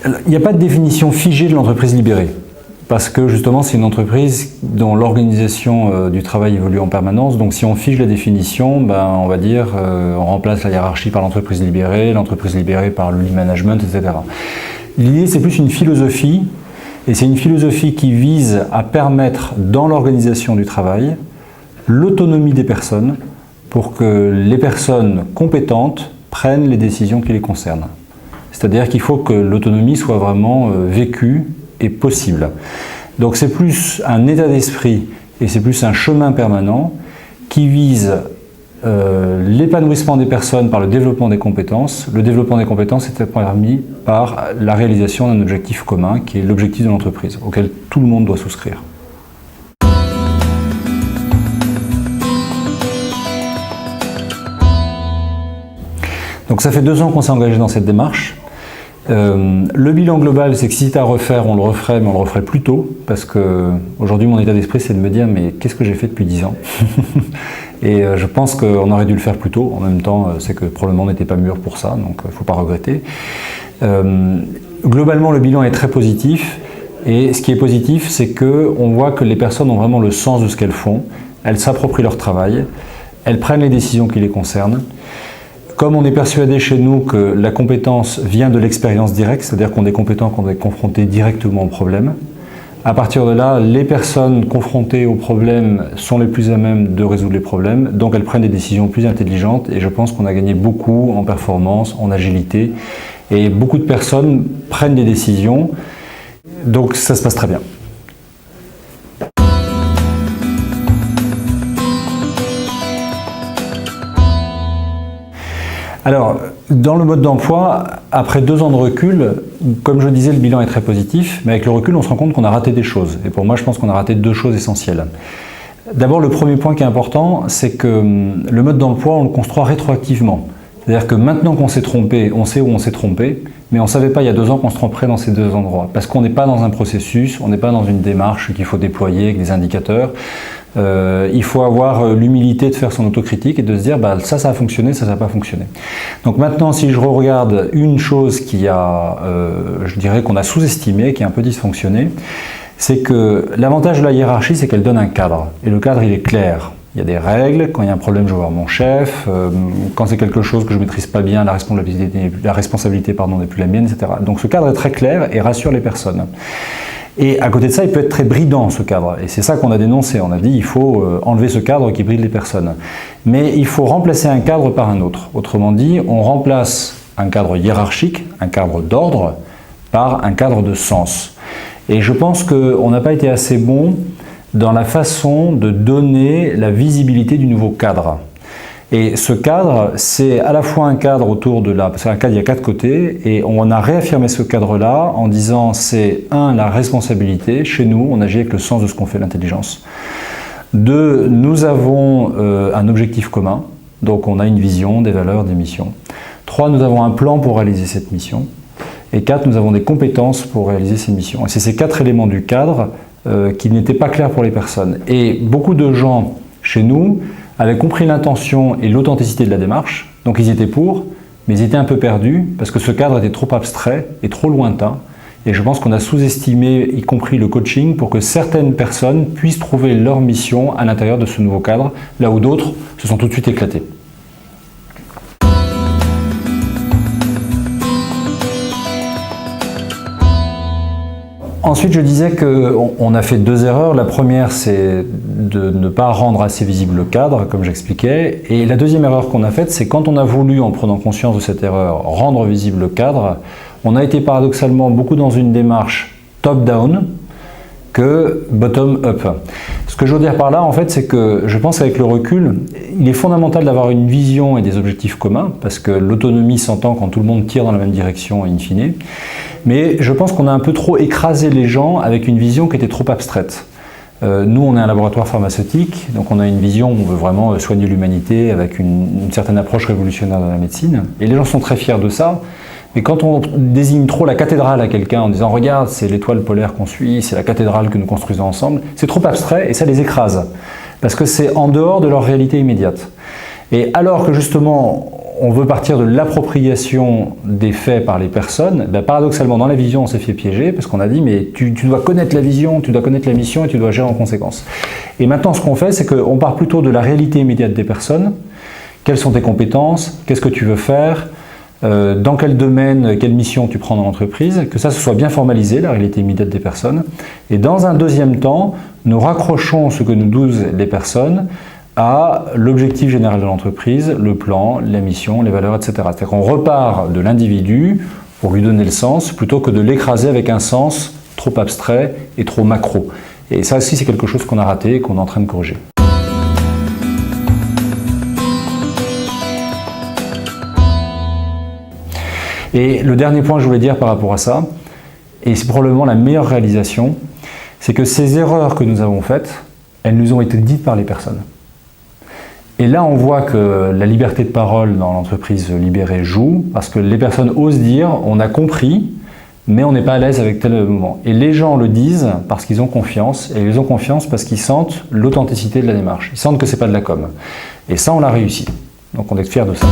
Il n'y a pas de définition figée de l'entreprise libérée, parce que justement c'est une entreprise dont l'organisation du travail évolue en permanence. Donc si on fige la définition, ben, on va dire on remplace la hiérarchie par l'entreprise libérée par le lean management, etc. L'idée c'est plus une philosophie, et c'est une philosophie qui vise à permettre dans l'organisation du travail l'autonomie des personnes pour que les personnes compétentes prennent les décisions qui les concernent. C'est-à-dire qu'il faut que l'autonomie soit vraiment vécue et possible. Donc c'est plus un état d'esprit et c'est plus un chemin permanent qui vise l'épanouissement des personnes par le développement des compétences. Le développement des compétences est permis par la réalisation d'un objectif commun qui est l'objectif de l'entreprise, auquel tout le monde doit souscrire. Donc ça fait 2 ans qu'on s'est engagé dans cette démarche. Le bilan global, c'est que si c'était à refaire, on le referait, mais on le referait plus tôt, parce que aujourd'hui mon état d'esprit c'est de me dire mais qu'est-ce que j'ai fait depuis 10 ans? Et je pense qu'on aurait dû le faire plus tôt. En même temps, c'est que probablement on n'était pas mûr pour ça, donc il ne faut pas regretter. Globalement, le bilan est très positif, et ce qui est positif, c'est qu'on voit que les personnes ont vraiment le sens de ce qu'elles font, elles s'approprient leur travail, elles prennent les décisions qui les concernent. Comme on est persuadé chez nous que la compétence vient de l'expérience directe, c'est-à-dire qu'on est compétent quand on est confronté directement au problème, à partir de là, les personnes confrontées aux problèmes sont les plus à même de résoudre les problèmes, donc elles prennent des décisions plus intelligentes, et je pense qu'on a gagné beaucoup en performance, en agilité, et beaucoup de personnes prennent des décisions, donc ça se passe très bien. Alors, dans le mode d'emploi, après 2 ans de recul, comme je disais, le bilan est très positif, mais avec le recul, on se rend compte qu'on a raté des choses. Et pour moi, je pense qu'on a raté 2 choses essentielles. D'abord, le premier point qui est important, c'est que le mode d'emploi, on le construit rétroactivement. C'est-à-dire que maintenant qu'on s'est trompé, on sait où on s'est trompé, mais on ne savait pas il y a 2 ans qu'on se tromperait dans ces 2 endroits. Parce qu'on n'est pas dans un processus, on n'est pas dans une démarche qu'il faut déployer avec des indicateurs. Il faut avoir l'humilité de faire son autocritique et de se dire bah, ça a fonctionné, ça n'a pas fonctionné. Donc maintenant, si je regarde une chose qui a, je dirais qu'on a sous-estimé, qui a un peu dysfonctionné, c'est que l'avantage de la hiérarchie, c'est qu'elle donne un cadre. Et le cadre, il est clair. Il y a des règles, quand il y a un problème, je vais voir mon chef, quand c'est quelque chose que je ne maîtrise pas bien, la responsabilité n'est plus la mienne, etc. Donc ce cadre est très clair et rassure les personnes. Et à côté de ça, il peut être très bridant, ce cadre. Et c'est ça qu'on a dénoncé. On a dit il faut enlever ce cadre qui bride les personnes. Mais il faut remplacer un cadre par un autre. Autrement dit, on remplace un cadre hiérarchique, un cadre d'ordre, par un cadre de sens. Et je pense qu'on n'a pas été assez bon dans la façon de donner la visibilité du nouveau cadre. Et ce cadre, c'est à la fois un cadre autour de la... Parce qu'un cadre, il y a 4 côtés, et on a réaffirmé ce cadre-là en disant c'est 1, la responsabilité. Chez nous, on agit avec le sens de ce qu'on fait, l'intelligence. 2, nous avons un objectif commun, donc on a une vision, des valeurs, des missions. 3, nous avons un plan pour réaliser cette mission. Et 4, nous avons des compétences pour réaliser ces missions. Et c'est ces 4 éléments du cadre qui n'étaient pas clairs pour les personnes. Et beaucoup de gens chez nous avaient compris l'intention et l'authenticité de la démarche, donc ils étaient pour, mais ils étaient un peu perdus parce que ce cadre était trop abstrait et trop lointain. Et je pense qu'on a sous-estimé, y compris le coaching, pour que certaines personnes puissent trouver leur mission à l'intérieur de ce nouveau cadre, là où d'autres se sont tout de suite éclatés. Ensuite, je disais qu'on a fait 2 erreurs. La première, c'est de ne pas rendre assez visible le cadre, comme j'expliquais. Et la deuxième erreur qu'on a faite, c'est quand on a voulu, en prenant conscience de cette erreur, rendre visible le cadre, on a été paradoxalement beaucoup dans une démarche top-down que bottom-up. Ce que je veux dire par là, en fait, c'est que je pense qu'avec le recul, il est fondamental d'avoir une vision et des objectifs communs, parce que l'autonomie s'entend quand tout le monde tire dans la même direction, in fine. Mais je pense qu'on a un peu trop écrasé les gens avec une vision qui était trop abstraite. Nous, on est un laboratoire pharmaceutique, donc on a une vision où on veut vraiment soigner l'humanité avec une certaine approche révolutionnaire dans la médecine. Et les gens sont très fiers de ça. Mais quand on désigne trop la cathédrale à quelqu'un en disant « Regarde, c'est l'étoile polaire qu'on suit, c'est la cathédrale que nous construisons ensemble », c'est trop abstrait et ça les écrase. Parce que c'est en dehors de leur réalité immédiate. Et alors que justement, on veut partir de l'appropriation des faits par les personnes. Ben, paradoxalement, dans la vision, on s'est fait piéger parce qu'on a dit mais tu dois connaître la vision, tu dois connaître la mission et tu dois agir en conséquence. Et maintenant, ce qu'on fait, c'est qu'on part plutôt de la réalité immédiate des personnes. Quelles sont tes compétences? Qu'est-ce que tu veux faire? Dans quel domaine, quelle mission tu prends dans l'entreprise? Que ça, ce soit bien formalisé, la réalité immédiate des personnes. Et dans un deuxième temps, nous raccrochons ce que nous disent les personnes à l'objectif général de l'entreprise, le plan, la mission, les valeurs, etc. C'est-à-dire qu'on repart de l'individu pour lui donner le sens, plutôt que de l'écraser avec un sens trop abstrait et trop macro. Et ça aussi, c'est quelque chose qu'on a raté et qu'on est en train de corriger. Et le dernier point que je voulais dire par rapport à ça, et c'est probablement la meilleure réalisation, c'est que ces erreurs que nous avons faites, elles nous ont été dites par les personnes. Et là, on voit que la liberté de parole dans l'entreprise libérée joue, parce que les personnes osent dire « on a compris », mais on n'est pas à l'aise avec tel moment. Et les gens le disent parce qu'ils ont confiance, et ils ont confiance parce qu'ils sentent l'authenticité de la démarche. Ils sentent que ce n'est pas de la com. Et ça, on l'a réussi. Donc on est fiers de ça.